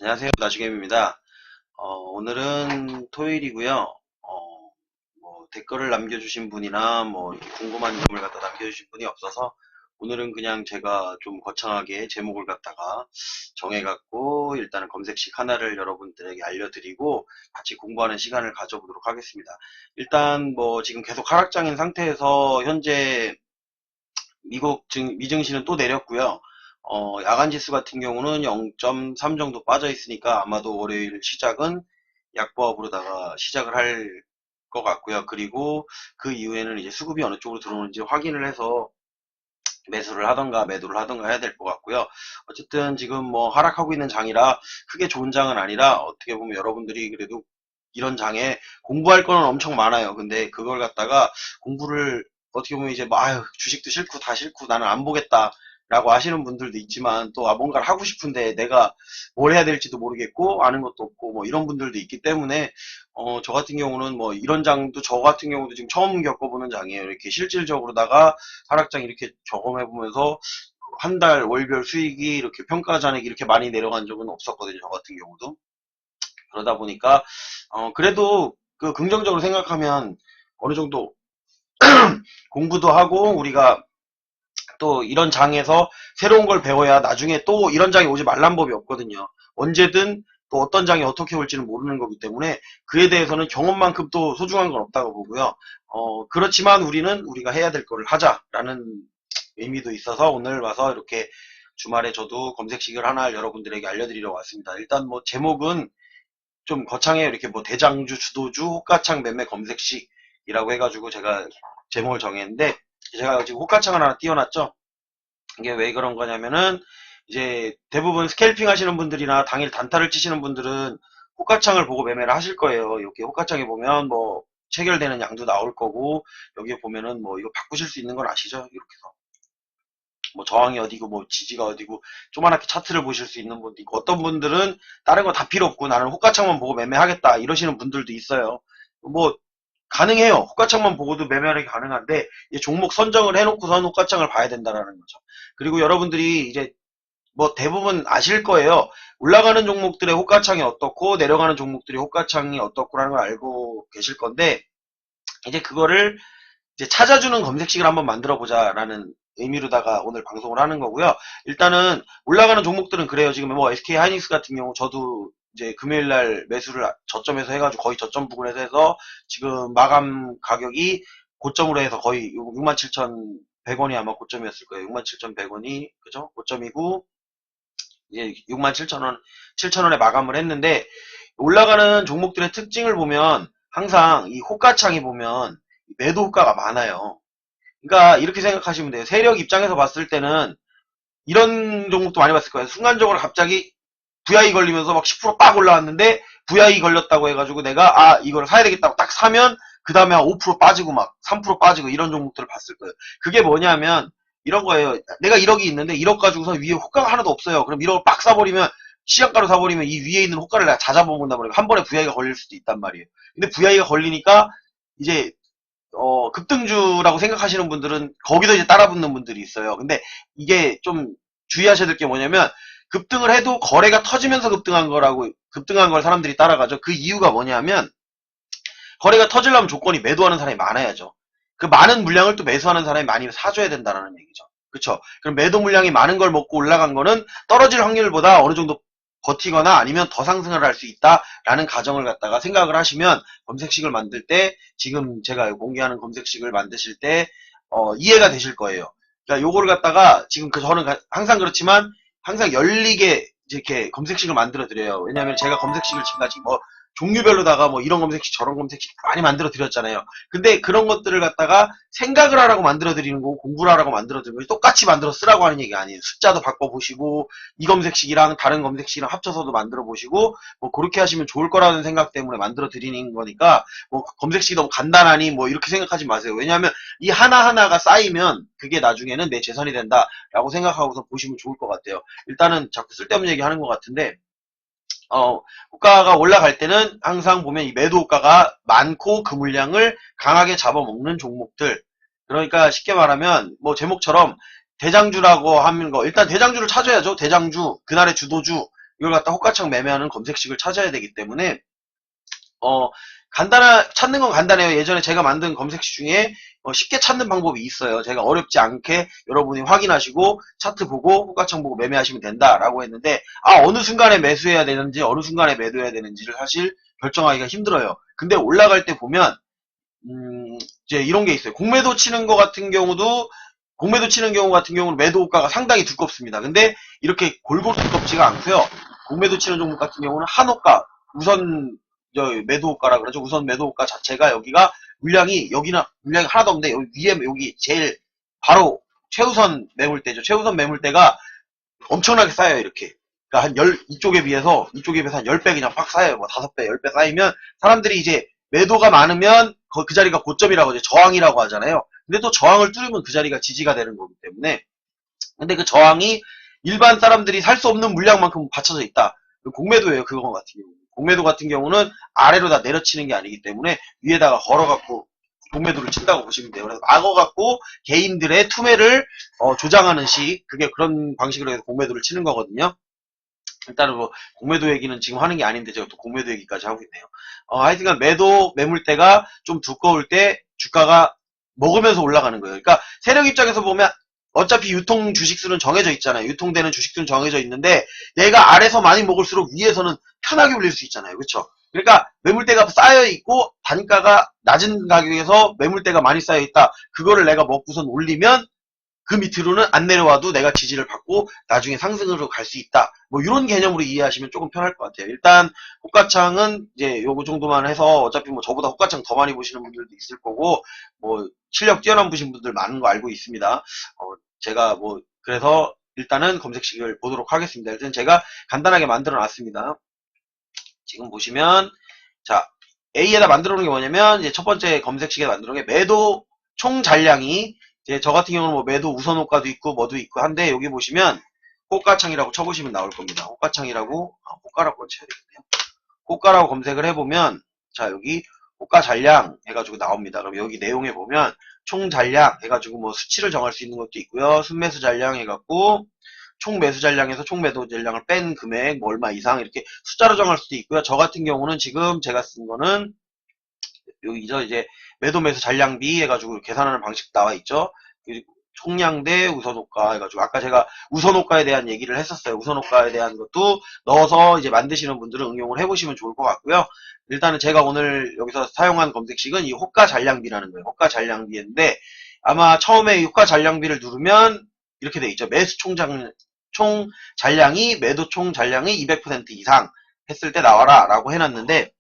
안녕하세요. 나주겜입니다. 오늘은 토요일이고요. 댓글을 남겨주신 분이나 이렇게 궁금한 점을 갖다 남겨주신 분이 없어서 오늘은 그냥 제가 좀 거창하게 제목을 갖다가 정해갖고 일단은 검색식 하나를 여러분들에게 알려드리고 같이 공부하는 시간을 가져보도록 하겠습니다. 일단 지금 계속 하락장인 상태에서 현재 미국 미증시는 또 내렸고요. 야간 지수 같은 경우는 0.3 정도 빠져 있으니까 아마도 월요일 시작은 약보합으로다가 시작을 할 것 같고요. 그리고 그 이후에는 이제 수급이 어느 쪽으로 들어오는지 확인을 해서 매수를 하던가 매도를 하던가 해야 될 것 같고요. 어쨌든 지금 하락하고 있는 장이라 크게 좋은 장은 아니라 어떻게 보면 여러분들이 그래도 이런 장에 공부할 거는 엄청 많아요. 근데 그걸 갖다가 공부를 어떻게 보면 이제 아유 주식도 싫고 다 싫고 나는 안 보겠다 라고 하시는 분들도 있지만 또 뭔가를 하고 싶은데 내가 뭘 해야 될지도 모르겠고 아는 것도 없고 이런 분들도 있기 때문에 저 같은 경우는 이런 장도 저 같은 경우도 지금 처음 겪어보는 장이에요. 이렇게 실질적으로다가 하락장 이렇게 점검해보면서 한 달 월별 수익이 이렇게 평가 잔액이 이렇게 많이 내려간 적은 없었거든요. 저 같은 경우도. 그러다 보니까 그래도 그 긍정적으로 생각하면 어느 정도 공부도 하고 우리가 또 이런 장에서 새로운 걸 배워야 나중에 또 이런 장이 오지 말란 법이 없거든요. 언제든 또 어떤 장이 어떻게 올지는 모르는 거기 때문에 그에 대해서는 경험만큼 또 소중한 건 없다고 보고요. 그렇지만 우리는 우리가 해야 될 거를 하자라는 의미도 있어서 오늘 와서 이렇게 주말에 저도 검색식을 하나 여러분들에게 알려드리려고 왔습니다. 일단 제목은 좀 거창해요. 이렇게 대장주, 주도주, 호가창 매매 검색식이라고 해가지고 제가 제목을 정했는데 제가 지금 호가창을 하나 띄워놨죠. 이게 왜 그런 거냐면은 이제 대부분 스캘핑 하시는 분들이나 당일 단타를 치시는 분들은 호가창을 보고 매매를 하실 거예요. 이렇게 호가창에 보면 체결되는 양도 나올 거고 여기에 보면은 이거 바꾸실 수 있는 건 아시죠? 이렇게 해서 저항이 어디고 지지가 어디고 조그맣게 차트를 보실 수 있는 분도 있고 어떤 분들은 다른 거 다 필요 없고 나는 호가창만 보고 매매하겠다 이러시는 분들도 있어요. 가능해요. 호가창만 보고도 매매하는 게 가능한데 종목 선정을 해놓고선 호가창을 봐야 된다라는 거죠. 그리고 여러분들이 이제 대부분 아실 거예요. 올라가는 종목들의 호가창이 어떻고 내려가는 종목들의 호가창이 어떻고라는 걸 알고 계실 건데 이제 그거를 이제 찾아주는 검색식을 한번 만들어 보자라는 의미로다가 오늘 방송을 하는 거고요. 일단은 올라가는 종목들은 그래요. 지금 SK 하이닉스 같은 경우 저도 이제 금요일 날 매수를 저점에서 해가지고 거의 저점 부근에서 해서 지금 마감 가격이 고점으로 해서 거의 67,100원이 아마 고점이었을 거예요. 67,100원이 그죠? 고점이고 이제 67,000원, 7,000원에 마감을 했는데 올라가는 종목들의 특징을 보면 항상 이 호가창이 보면 매도 효과가 많아요. 그러니까 이렇게 생각하시면 돼요. 세력 입장에서 봤을 때는 이런 종목도 많이 봤을 거예요. 순간적으로 갑자기 VI 걸리면서 막 10%빡 올라왔는데 VI 걸렸다고 해가지고 내가 이걸 사야 되겠다고 딱 사면 그 다음에 한 5% 빠지고 막 3% 빠지고 이런 종목들을 봤을 거예요. 그게 뭐냐면 이런 거예요. 내가 1억이 있는데 1억 가지고서 위에 호가가 하나도 없어요. 그럼 1억을 빡 사버리면 시장가로 사버리면 이 위에 있는 호가를 내가 찾아본단 말이에요. 한 번에 VI가 걸릴 수도 있단 말이에요. 근데 VI가 걸리니까 이제 급등주라고 생각하시는 분들은 거기서 이제 따라붙는 분들이 있어요. 근데 이게 좀 주의하셔야 될 게 뭐냐면 급등을 해도 거래가 터지면서 급등한 걸 사람들이 따라가죠. 그 이유가 뭐냐면 거래가 터지려면 조건이 매도하는 사람이 많아야죠. 그 많은 물량을 또 매수하는 사람이 많이 사줘야 된다는 얘기죠. 그쵸? 그럼 매도 물량이 많은 걸 먹고 올라간 거는 떨어질 확률보다 어느 정도 버티거나 아니면 더 상승을 할 수 있다라는 가정을 갖다가 생각을 하시면 검색식을 만들 때 지금 제가 공개하는 검색식을 만드실 때 이해가 되실 거예요. 그러니까 요거를 갖다가 지금 저는 항상 그렇지만 항상 열리게 이렇게 검색식을 만들어 드려요. 왜냐하면 제가 검색식을 지금까지 종류별로다가 이런 검색식 저런 검색식 많이 만들어 드렸잖아요. 근데 그런 것들을 갖다가 생각을 하라고 만들어 드리는 거고 공부를 하라고 만들어 드리는 거지 똑같이 만들어 쓰라고 하는 얘기 아니에요. 숫자도 바꿔보시고 이 검색식이랑 다른 검색식이랑 합쳐서도 만들어 보시고 그렇게 하시면 좋을 거라는 생각 때문에 만들어 드리는 거니까 검색식이 너무 간단하니 이렇게 생각하지 마세요. 왜냐하면 이 하나하나가 쌓이면 그게 나중에는 내 재산이 된다라고 생각하고서 보시면 좋을 것 같아요. 일단은 자꾸 쓸데없는 얘기 하는 것 같은데 호가가 올라갈 때는 항상 보면 이 매도 호가가 많고 그 물량을 강하게 잡아먹는 종목들. 그러니까 쉽게 말하면 제목처럼 대장주라고 하는 거 일단 대장주를 찾아야죠. 대장주, 그날의 주도주 이걸 갖다 호가창 매매하는 검색식을 찾아야 되기 때문에 찾는 건 간단해요. 예전에 제가 만든 검색식 중에 쉽게 찾는 방법이 있어요. 제가 어렵지 않게 여러분이 확인하시고 차트 보고 호가창 보고 매매하시면 된다라고 했는데 어느 순간에 매수해야 되는지 어느 순간에 매도해야 되는지를 사실 결정하기가 힘들어요. 근데 올라갈 때 보면 이제 이런 게 있어요. 공매도 치는 거 같은 경우도 공매도 치는 경우 같은 경우는 매도 호가가 상당히 두껍습니다. 근데 이렇게 골고루 두껍지가 않고요. 공매도 치는 종목 같은 경우는 한 호가 우선 매도 호가라 그러죠. 우선 매도 호가 자체가 여기가 여기는 물량이 하나도 없는데 여기 위에 여기 제일 바로 최우선 매물대죠. 최우선 매물대가 엄청나게 쌓여요. 이렇게. 그러니까 이쪽에 비해서 한 10배 그냥 팍 쌓여요. 뭐 5배, 10배 쌓이면 사람들이 이제 매도가 많으면 그 자리가 고점이라고 하죠. 저항이라고 하잖아요. 근데 또 저항을 뚫으면 그 자리가 지지가 되는 거기 때문에 근데 그 저항이 일반 사람들이 살 수 없는 물량만큼 받쳐져 있다. 공매도예요. 그거 같은 경우. 공매도 같은 경우는 아래로 다 내려치는 게 아니기 때문에 위에다가 걸어갖고 공매도를 친다고 보시면 돼요. 그래서 악어갖고 개인들의 투매를 조장하는 그게 그런 방식으로 해서 공매도를 치는 거거든요. 일단은 뭐 공매도 얘기는 지금 하는 게 아닌데 제가 또 공매도 얘기까지 하고 있네요. 하여튼간 매물대가 좀 두꺼울 때 주가가 먹으면서 올라가는 거예요. 그러니까 세력 입장에서 보면 어차피 유통 주식수는 정해져 있잖아요. 유통되는 주식수는 정해져 있는데 얘가 아래서 많이 먹을수록 위에서는 편하게 올릴 수 있잖아요. 그렇죠? 그러니까 매물대가 쌓여 있고 단가가 낮은 가격에서 매물대가 많이 쌓여 있다. 그거를 내가 먹고선 올리면 그 밑으로는 안 내려와도 내가 지지를 받고 나중에 상승으로 갈 수 있다. 뭐 이런 개념으로 이해하시면 조금 편할 것 같아요. 일단 호가창은 이제 요거 정도만 해서 어차피 뭐 저보다 호가창 더 많이 보시는 분들도 있을 거고 뭐 실력 뛰어난 보신 분들 많은 거 알고 있습니다. 제가 뭐 그래서 일단은 검색식을 보도록 하겠습니다. 일단 제가 간단하게 만들어 놨습니다. 지금 보시면 자 A에다 만들어 놓은 게 뭐냐면 이제 첫 번째 검색식에 만들어 놓은 게 매도 총 잔량이 이제 저 같은 경우는 뭐 매도 우선 호가도 있고 뭐도 있고 한데 여기 보시면 호가창이라고 쳐보시면 나올 겁니다. 호가창이라고 호가라고 쳐야 되겠네요. 호가라고 검색을 해보면 자 여기 호가 잔량 해가지고 나옵니다. 그럼 여기 내용에 보면 총 잔량 해가지고 뭐 수치를 정할 수 있는 것도 있고요. 순매수 잔량 해갖고 총 매수 잔량에서 총 매도 잔량을 뺀 금액 뭐 얼마 이상 이렇게 숫자로 정할 수도 있고요. 저 같은 경우는 지금 제가 쓴 거는 여기서 이제 매도 매수 잔량비 해가지고 계산하는 방식 나와 있죠. 그리고 총량 대 우선호가 해가지고 아까 제가 우선호가에 대한 얘기를 했었어요. 우선호가에 대한 것도 넣어서 이제 만드시는 분들은 응용을 해보시면 좋을 것 같고요. 일단은 제가 오늘 여기서 사용한 검색식은 이 호가 잔량비라는 거예요. 호가 잔량비인데 아마 처음에 이 호가 잔량비를 누르면 이렇게 돼 있죠. 매수 총 잔량이 매도 총 잔량의 200% 이상 했을 때 나와라 라고 해놨는데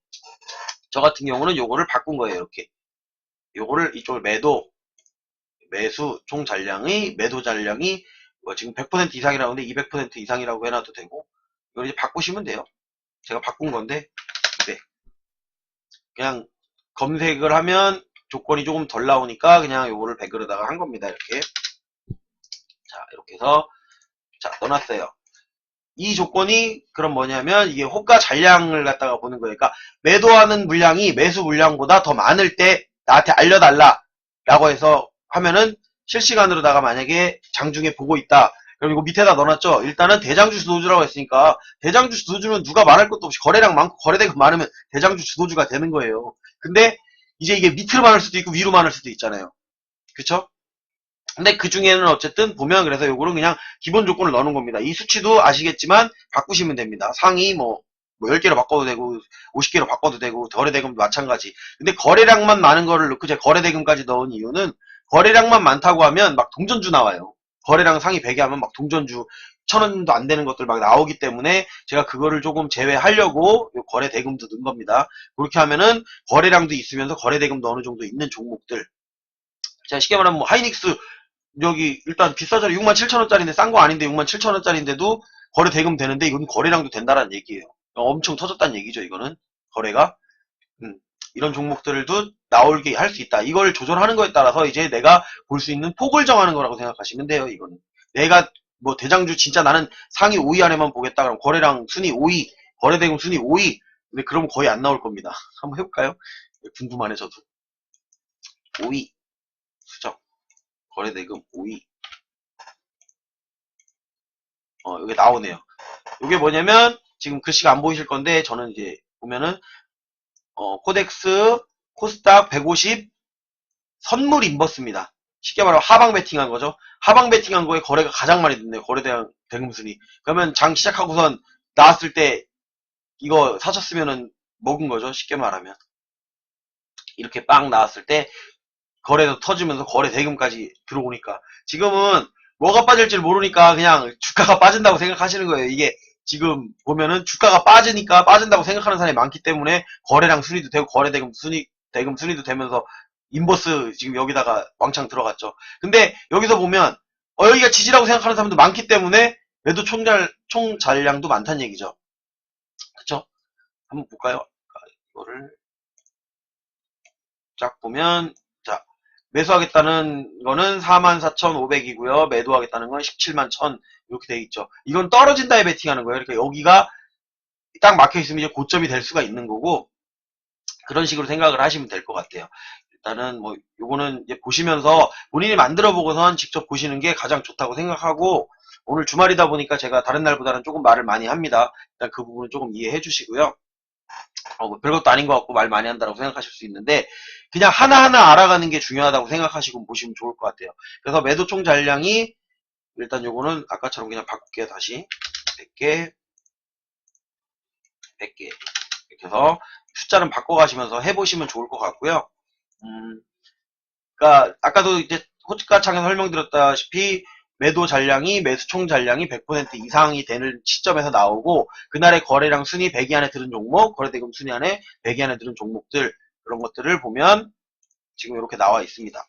저 같은 경우는 요거를 바꾼 거예요. 이렇게 요거를 이쪽을 매수 총 잔량의 매도 잔량이 뭐 지금 100% 이상이라고 하는데 200% 이상이라고 해놔도 되고 이걸 이제 바꾸시면 돼요. 제가 바꾼 건데 네. 그냥 검색을 하면 조건이 조금 덜 나오니까 그냥 요거를 100으로다가 한 겁니다. 이렇게 자 이렇게 해서 자 넣어놨어요. 이 조건이 그럼 뭐냐면 이게 호가 잔량을 갖다가 보는 거예요. 그러니까 매도하는 물량이 매수 물량보다 더 많을 때 나한테 알려달라 라고 해서 하면은 실시간으로다가 만약에 장중에 보고 있다. 그럼 이거 밑에다 넣어놨죠. 일단은 대장주 주도주라고 했으니까 대장주 주도주는 누가 말할 것도 없이 거래량 많고 거래대금 많으면 대장주 주도주가 되는 거예요. 근데 이제 이게 밑으로 많을 수도 있고 위로 많을 수도 있잖아요. 그쵸? 근데 그 중에는 어쨌든 보면 그래서 요거는 그냥 기본 조건을 넣는 겁니다. 이 수치도 아시겠지만 바꾸시면 됩니다. 상위 뭐 10개로 바꿔도 되고 50개로 바꿔도 되고 거래대금도 마찬가지. 근데 거래량만 많은 거를 넣고 제 거래대금까지 넣은 이유는 거래량만 많다고 하면 막 동전주 나와요. 거래량 상위 100에 하면 막 동전주 1000원도 안 되는 것들 막 나오기 때문에 제가 그거를 조금 제외하려고 요 거래대금도 넣은 겁니다. 그렇게 하면은 거래량도 있으면서 거래대금도 어느 정도 있는 종목들. 제가 쉽게 말하면 뭐 하이닉스 여기 일단 비싸잖아요. 67,000원짜리인데 싼 거 아닌데 67,000원짜리인데도 거래 대금 되는데 이건 거래량도 된다라는 얘기예요. 엄청 터졌다는 얘기죠. 이거는 거래가 이런 종목들도 나올게 할 수 있다. 이걸 조절하는 거에 따라서 이제 내가 볼 수 있는 폭을 정하는 거라고 생각하시면 돼요. 이거는 내가 뭐 대장주 진짜 나는 상위 5위 안에만 보겠다. 그럼 거래량 순위 5위, 거래대금 순위 5위. 근데 그러면 거의 안 나올 겁니다. 한번 해볼까요? 궁금하네 저도. 5위 수정 거래대금 5위. 여기 나오네요. 이게 뭐냐면 지금 글씨가 안 보이실 건데 저는 이제 보면은 코덱스 코스닥 150 선물 인버스입니다. 쉽게 말하면 하방 베팅한 거죠. 하방 베팅한 거에 거래가 가장 많이 됐네요. 대금 순위. 그러면 장 시작하고선 나왔을 때 이거 사셨으면은 먹은 거죠. 쉽게 말하면. 이렇게 빵 나왔을 때 거래도 터지면서 거래 대금까지 들어오니까 지금은 뭐가 빠질지 모르니까 그냥 주가가 빠진다고 생각하시는 거예요. 이게 지금 보면은 주가가 빠지니까 빠진다고 생각하는 사람이 많기 때문에 거래량 순위도 되고 거래 대금 순위도 되면서 인버스 지금 여기다가 왕창 들어갔죠. 근데 여기서 보면 여기가 지지라고 생각하는 사람도 많기 때문에 매도 총잔량도 많다는 얘기죠. 그쵸? 한번 볼까요? 이거를 쫙 보면 자 매수하겠다는 거는 44,500이고요. 매도하겠다는 건 17만 1,000 이렇게 돼 있죠. 이건 떨어진다에 베팅하는 거예요. 그러니까 여기가 딱 막혀 있으면 이제 고점이 될 수가 있는 거고 그런 식으로 생각을 하시면 될 것 같아요. 일단은 뭐 요거는 이제 보시면서 본인이 만들어 보고선 직접 보시는 게 가장 좋다고 생각하고 오늘 주말이다 보니까 제가 다른 날보다는 조금 말을 많이 합니다. 일단 그 부분은 조금 이해해 주시고요. 뭐 별것도 아닌 것 같고 말 많이 한다고 생각하실 수 있는데 그냥 하나하나 알아가는 게 중요하다고 생각하시고 보시면 좋을 것 같아요. 그래서 매도 총 잔량이 일단 요거는 아까처럼 그냥 바꿀게요. 다시 100개 100개 이렇게 해서 숫자는 바꿔가시면서 해보시면 좋을 것 같고요. 그러니까 아까도 이제 호가창에서 설명드렸다시피 매도 잔량이 매수 총 잔량이 100% 이상이 되는 시점에서 나오고 그날의 거래량 순위 100위 안에 들은 종목, 거래대금 순위 안에 100위 안에 들은 종목들 그런 것들을 보면 지금 이렇게 나와 있습니다.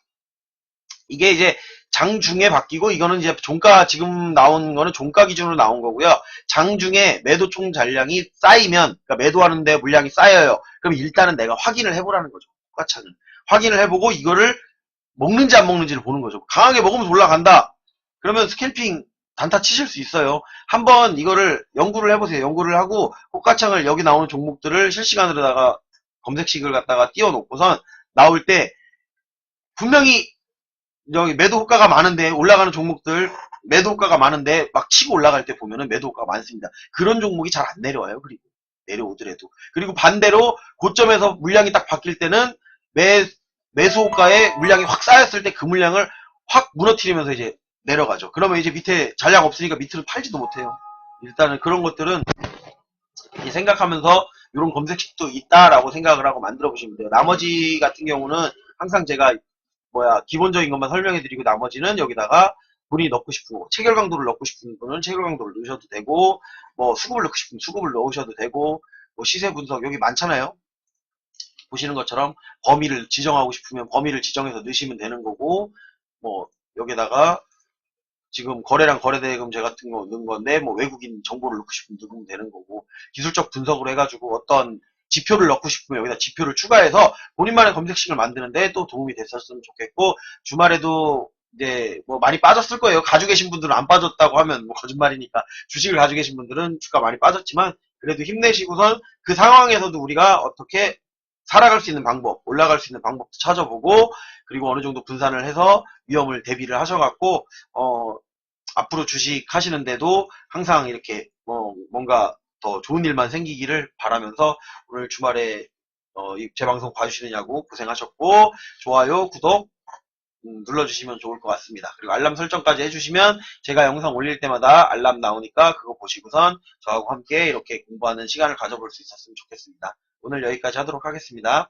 이게 이제 장중에 바뀌고 이거는 이제 종가 지금 나온 거는 종가 기준으로 나온 거고요. 장중에 매도 총 잔량이 쌓이면 그러니까 매도하는데 물량이 쌓여요. 그럼 일단은 내가 확인을 해보라는 거죠. 호가창을 확인을 해보고 이거를 먹는지 안 먹는지를 보는 거죠. 강하게 먹으면 올라간다. 그러면 스캘핑 단타 치실 수 있어요. 한번 이거를 연구를 해보세요. 연구를 하고 호가창을 여기 나오는 종목들을 실시간으로다가 검색식을 갖다가 띄워놓고선 나올 때 분명히 여기 매도 호가가 많은데 올라가는 종목들 매도 호가가 많은데 막 치고 올라갈 때 보면은 매도 호가가 많습니다. 그런 종목이 잘 안 내려와요. 그리고 내려오더라도 그리고 반대로 고점에서 물량이 딱 바뀔 때는 매수 호가에 물량이 확 쌓였을 때 그 물량을 확 무너뜨리면서 이제 내려가죠. 그러면 이제 밑에 잔량 없으니까 밑으로 팔지도 못해요. 일단은 그런 것들은 생각하면서 이런 검색식도 있다라고 생각을 하고 만들어 보시면 돼요. 나머지 같은 경우는 항상 제가 기본적인 것만 설명해 드리고 나머지는 여기다가 본인이 넣고 싶은 거 체결 강도를 넣고 싶은 분은 체결 강도를 넣으셔도 되고 뭐 수급을 넣고 싶으면 수급을 넣으셔도 되고 뭐 시세 분석 여기 많잖아요. 보시는 것처럼 범위를 지정하고 싶으면 범위를 지정해서 넣으시면 되는 거고 뭐 여기다가 지금 거래량 거래대금 제 같은 거 넣은 건데 뭐 외국인 정보를 넣고 싶으면 넣으면 되는 거고 기술적 분석을 해가지고 어떤 지표를 넣고 싶으면 여기다 지표를 추가해서 본인만의 검색식을 만드는데 또 도움이 됐었으면 좋겠고 주말에도 이제 뭐 많이 빠졌을 거예요. 가지고 계신 분들은 안 빠졌다고 하면 뭐 거짓말이니까 주식을 가지고 계신 분들은 주가 많이 빠졌지만 그래도 힘내시고선 그 상황에서도 우리가 어떻게 살아갈 수 있는 방법, 올라갈 수 있는 방법도 찾아보고 그리고 어느 정도 분산을 해서 위험을 대비를 하셔갖고 앞으로 주식 하시는데도 항상 이렇게 뭔가 더 좋은 일만 생기기를 바라면서 오늘 주말에 제 방송 봐주시느냐고 고생하셨고 좋아요, 구독 눌러주시면 좋을 것 같습니다. 그리고 알람 설정까지 해주시면 제가 영상 올릴 때마다 알람 나오니까 그거 보시고선 저하고 함께 이렇게 공부하는 시간을 가져볼 수 있었으면 좋겠습니다. 오늘 여기까지 하도록 하겠습니다.